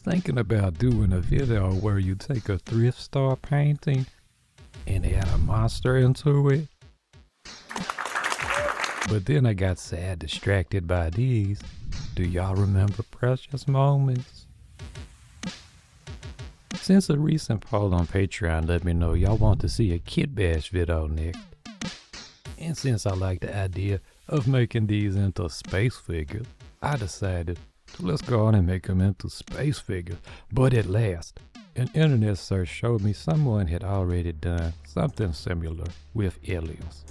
thinking about doing a video where you take a thrift store painting and add a monster into it. But then I got sad distracted by these. Do y'all remember Precious Moments? Since a recent poll on Patreon let me know y'all want to see a kitbash video next, and since I like the idea of making these into space figures, I decided to let's go on and make them into space figures. But at last, an internet search showed me someone had already done something similar with aliens.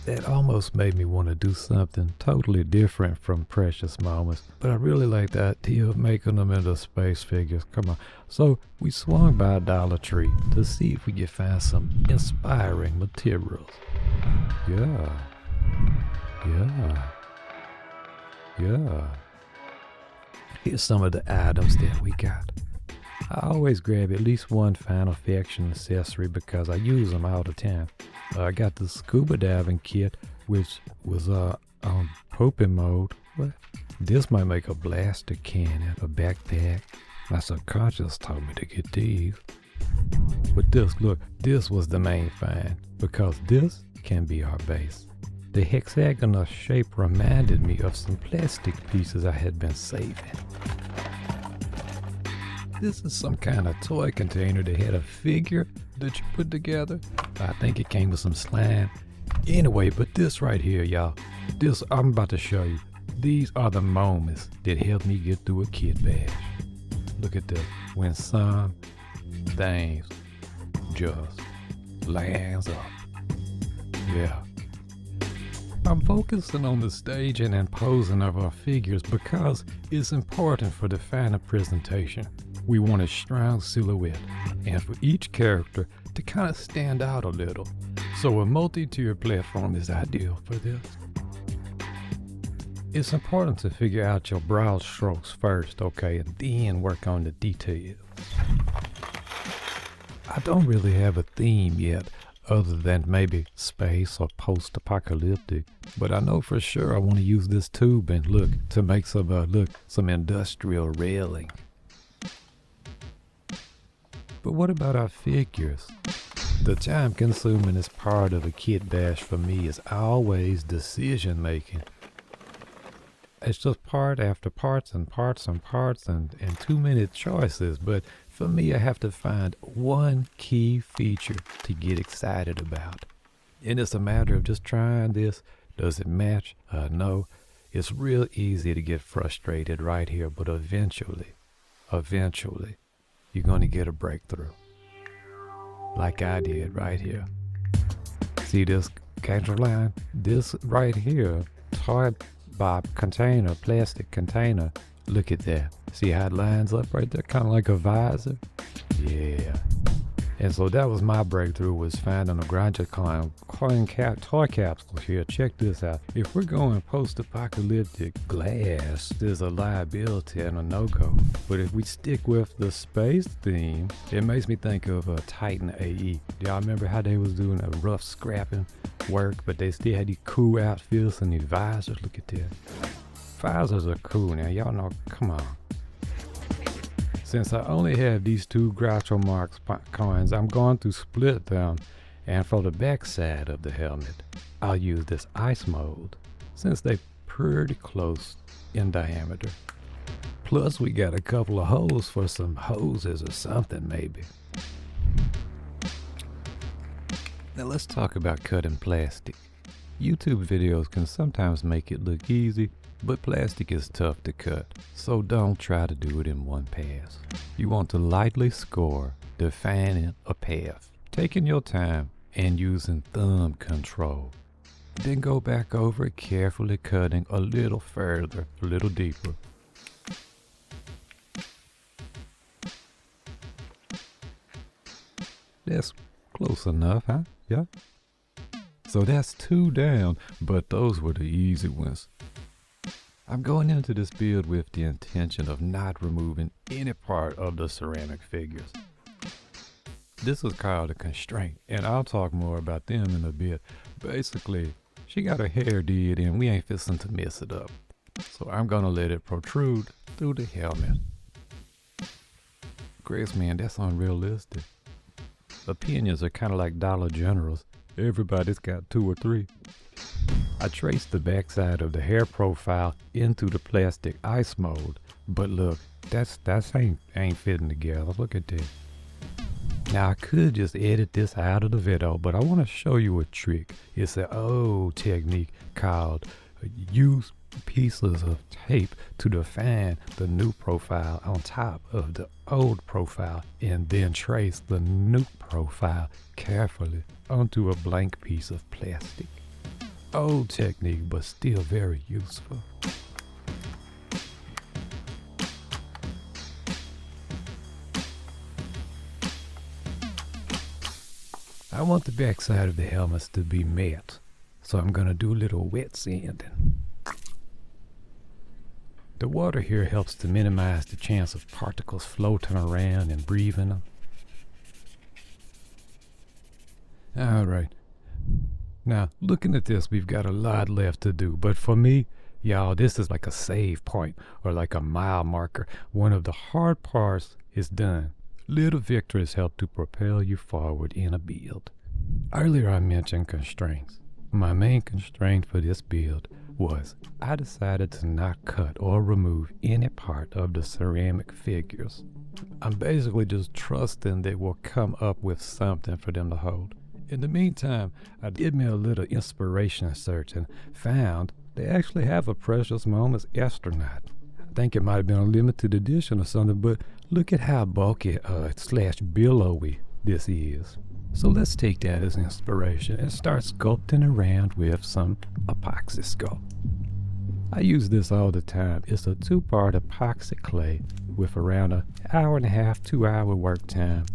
That almost made me want to do something totally different from Precious Moments, but I really like the idea of making them into space figures. Come on. So we swung by Dollar Tree to see if we could find some inspiring materials. Yeah. Here's some of the items that we got. I always grab at least one Final Affection accessory because I use them all the time. I got the scuba diving kit, which was on pooping mode. What? This might make a blaster cannon, a backpack. My subconscious told me to get these. But this was the main find, because this can be our base. The hexagonal shape reminded me of some plastic pieces I had been saving. This is some kind of toy container that had a figure that you put together. I think it came with some slime. Anyway, but this right here, y'all, this I'm about to show you. These are the moments that helped me get through a kitbash. Look at this. When some things just lands up. Yeah. I'm focusing on the staging and posing of our figures because it's important for the final presentation. We want a strong silhouette, and for each character to kind of stand out a little. So a multi-tier platform is ideal for this. It's important to figure out your broad strokes first, okay, and then work on the details. I don't really have a theme yet, other than maybe space or post-apocalyptic, but I know for sure I want to use this tube and to make some industrial railing. But what about our figures? The time-consuming part of a kitbash for me is always decision-making. It's just part after parts and too many choices, but for me I have to find one key feature to get excited about. And it's a matter of just trying this. Does it match? No. It's real easy to get frustrated right here, but eventually, you're going to get a breakthrough. Like I did right here. See this counter line? This right here, toy bob container, plastic container. Look at that. See how it lines up right there? Kind of like a visor. Yeah. And so that was my breakthrough, was finding a toy capsule here. Check this out. If we're going post-apocalyptic, glass is a liability and a no-go. But if we stick with the space theme, it makes me think of a Titan AE. Y'all remember how they was doing a rough scrapping work, but they still had these cool outfits and these visors? Look at that. Visors are cool now. Y'all know, come on. Since I only have these two Groucho Marx coins, I'm going to split them, and for the back side of the helmet, I'll use this ice mold, since they're pretty close in diameter. Plus we got a couple of holes for some hoses or something maybe. Now let's talk about cutting plastic. YouTube videos can sometimes make it look easy, but plastic is tough to cut, so don't try to do it in one pass. You want to lightly score, defining a path, taking your time and using thumb control. Then go back over it, carefully cutting a little further, a little deeper. That's close enough, huh? Yeah? So that's 2 down, but those were the easy ones. I'm going into this build with the intention of not removing any part of the ceramic figures. This is called a constraint, and I'll talk more about them in a bit. Basically, she got her hair did and we ain't fixing to mess it up. So I'm gonna let it protrude through the helmet. Grace, man, that's unrealistic. Opinions are kind of like Dollar Generals. Everybody's got 2 or 3. I traced the backside of the hair profile into the plastic ice mold, but look, that's ain't fitting together. Look at this. Now I could just edit this out of the video, but I want to show you a trick. It's an old technique called use pieces of tape to define the new profile on top of the old profile and then trace the new profile carefully onto a blank piece of plastic. Old technique, but still very useful. I want the backside of the helmets to be matte, so I'm gonna do a little wet sanding. The water here helps to minimize the chance of particles floating around and breathing them. Alright, now looking at this, we've got a lot left to do, but for me, y'all, this is like a save point or like a mile marker. One of the hard parts is done. Little victories help to propel you forward in a build. Earlier I mentioned constraints. My main constraint for this build was I decided to not cut or remove any part of the ceramic figures. I'm basically just trusting they will come up with something for them to hold. In the meantime, I did me a little inspiration search and found they actually have a Precious Moments astronaut. I think it might have been a limited edition or something, but look at how bulky / billowy this is. So let's take that as inspiration and start sculpting around with some epoxy sculpt. I use this all the time. It's a 2-part epoxy clay with around an 1.5 to 2 hour work time.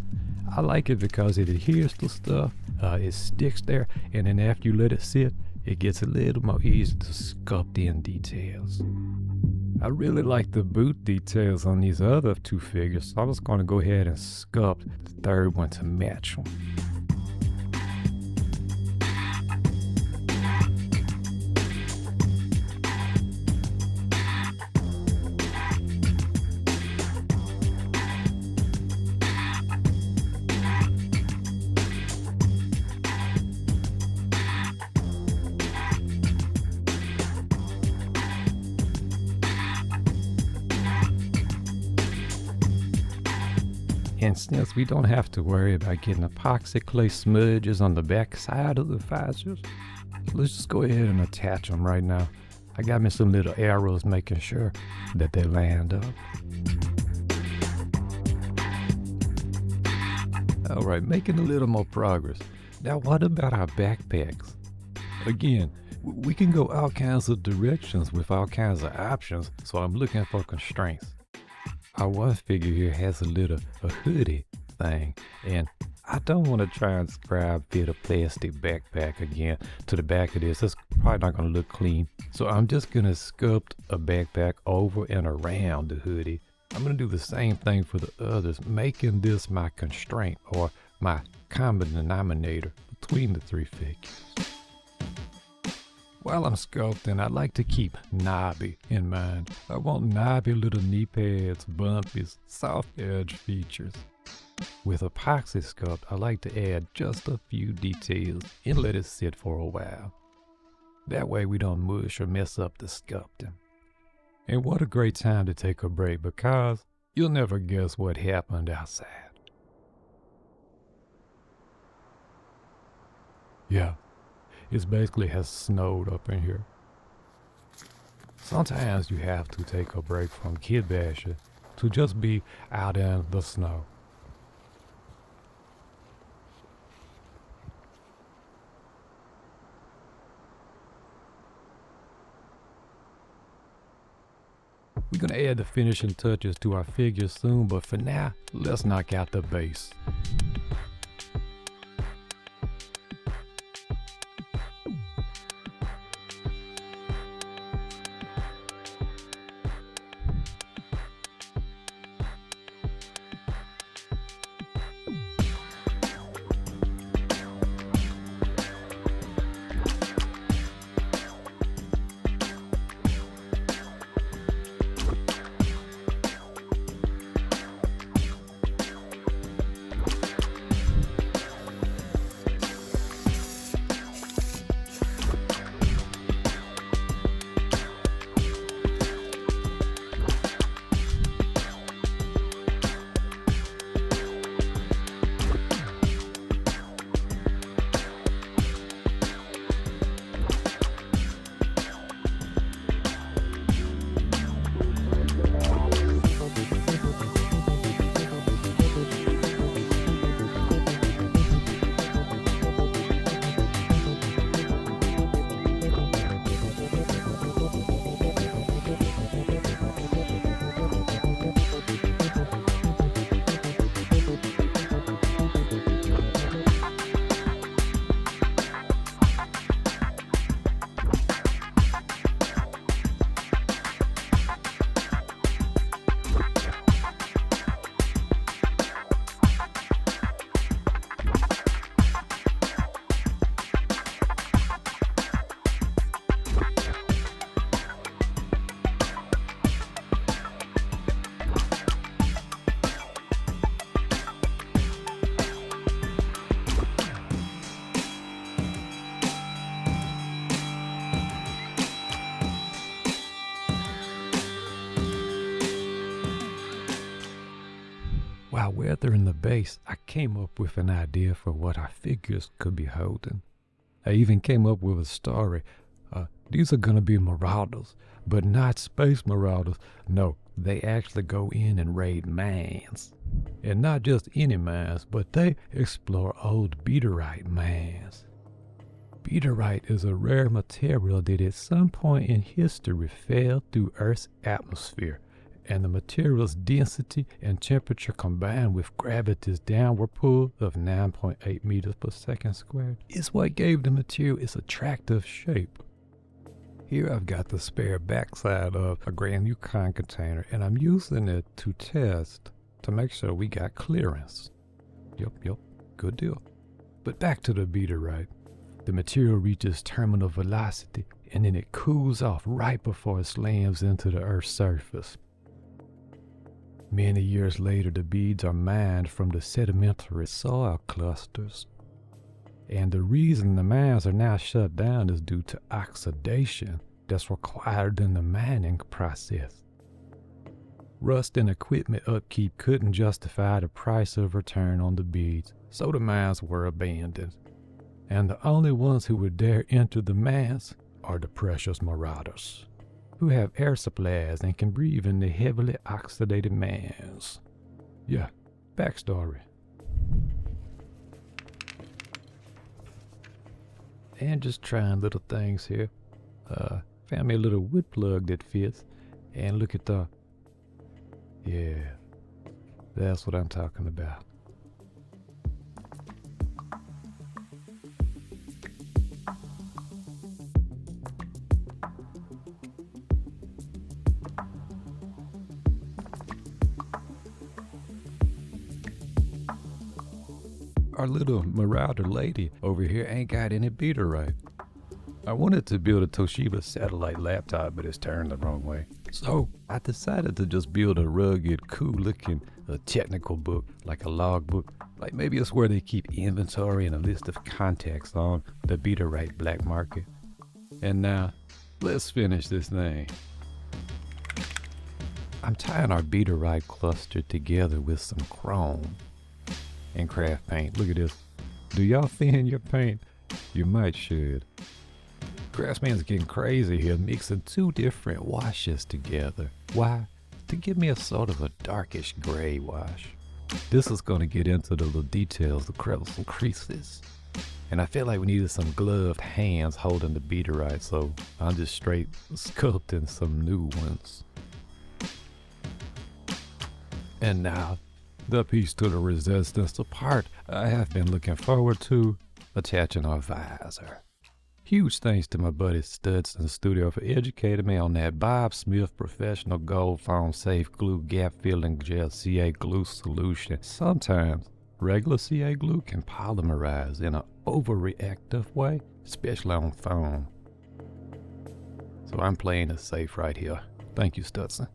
I like it because it adheres to stuff, it sticks there, and then after you let it sit, it gets a little more easy to sculpt in details. I really like the boot details on these other 2 figures, so I was going to go ahead and sculpt the third one to match them. And since we don't have to worry about getting epoxy clay smudges on the back side of the visors, let's just go ahead and attach them right now. I got me some little arrows making sure that they land up. Alright, making a little more progress. Now what about our backpacks? Again, we can go all kinds of directions with all kinds of options, so I'm looking for constraints. Our one figure here has a hoodie thing, and I don't want to try and fit a plastic backpack again to the back of this. It's probably not going to look clean. So I'm just going to sculpt a backpack over and around the hoodie. I'm going to do the same thing for the others, making this my constraint or my common denominator between the 3 figures. While I'm sculpting, I like to keep knobby in mind. I want knobby little knee pads, bumpies, soft edge features. With epoxy sculpt, I like to add just a few details and let it sit for a while. That way we don't mush or mess up the sculpting. And what a great time to take a break, because you'll never guess what happened outside. Yeah. It basically has snowed up in here. Sometimes you have to take a break from kitbashing to just be out in the snow. We're gonna add the finishing touches to our figure soon, but for now, let's knock out the base. weathering the base, I came up with an idea for what our figures could be holding. I even came up with a story. These are gonna be marauders, but not space marauders. No, they actually go in and raid mines. And not just any mines, but they explore old beaterite mines. Beaterite is a rare material that at some point in history fell through Earth's atmosphere, and the material's density and temperature combined with gravity's downward pull of 9.8 meters per second squared is what gave the material its attractive shape. Here I've got the spare backside of a Grand Yukon container, and I'm using it to test to make sure we got clearance. Yep, good deal. But back to the beaterite. The material reaches terminal velocity, and then it cools off right before it slams into the Earth's surface. Many years later, the beads are mined from the sedimentary soil clusters. And the reason the mines are now shut down is due to oxidation that's required in the mining process. Rust and equipment upkeep couldn't justify the price of return on the beads, so the mines were abandoned. And the only ones who would dare enter the mines are the precious marauders, who have air supplies and can breathe in the heavily oxidated mines. Yeah, backstory. And just trying little things here. Found me a little wood plug that fits, and look at the... Yeah, that's what I'm talking about. Our little marauder lady over here ain't got any beaterite. I wanted to build a Toshiba satellite laptop, but it's turned the wrong way. So I decided to just build a rugged, cool-looking technical book, like a log book. Like maybe it's where they keep inventory and a list of contacts on the beaterite black market. And now, let's finish this thing. I'm tying our beaterite cluster together with some chrome and craft paint. Look at this. Do y'all thin your paint? You might should. Craftsman's getting crazy here, mixing two different washes together. Why? To give me a sort of a darkish gray wash. This is going to get into the little details, the crevices and creases. And I feel like we needed some gloved hands holding the beaterite, so I'm just straight sculpting some new ones. And now, the piece to the resistance, the part I have been looking forward to, attaching our visor. Huge thanks to my buddy Studson Studio for educating me on that Bob Smith Professional Gold Foam Safe Glue Gap Filling Gel CA Glue solution. Sometimes regular CA glue can polymerize in an overreactive way, especially on foam. So I'm playing it safe right here. Thank you, Studson.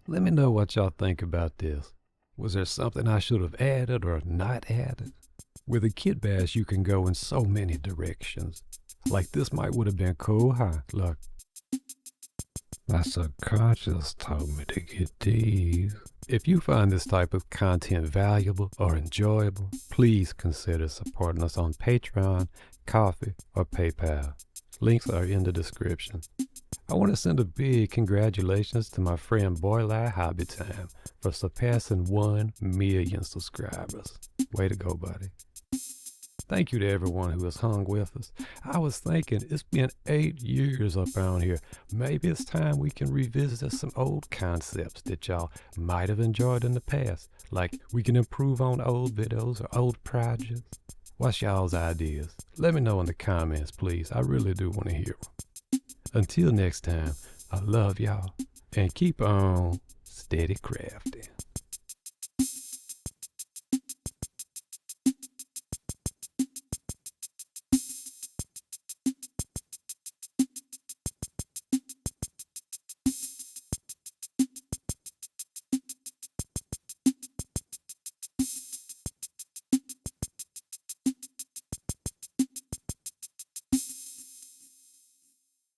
Let me know what y'all think about this. Was there something I should have added or not added? With a kitbash, you can go in so many directions. Like this might would have been cool, huh? Look. My subconscious told me to get these. If you find this type of content valuable or enjoyable, please consider supporting us on Patreon, Ko-fi, or PayPal. Links are in the description. I want to send a big congratulations to my friend Boyli Hobby Time for surpassing 1 million subscribers. Way to go, buddy. Thank you to everyone who has hung with us. I was thinking, it's been 8 years up around here. Maybe it's time we can revisit some old concepts that y'all might have enjoyed in the past. Like we can improve on old videos or old projects. What's y'all's ideas? Let me know in the comments, please. I really do want to hear them. Until next time, I love y'all and keep on steady crafting.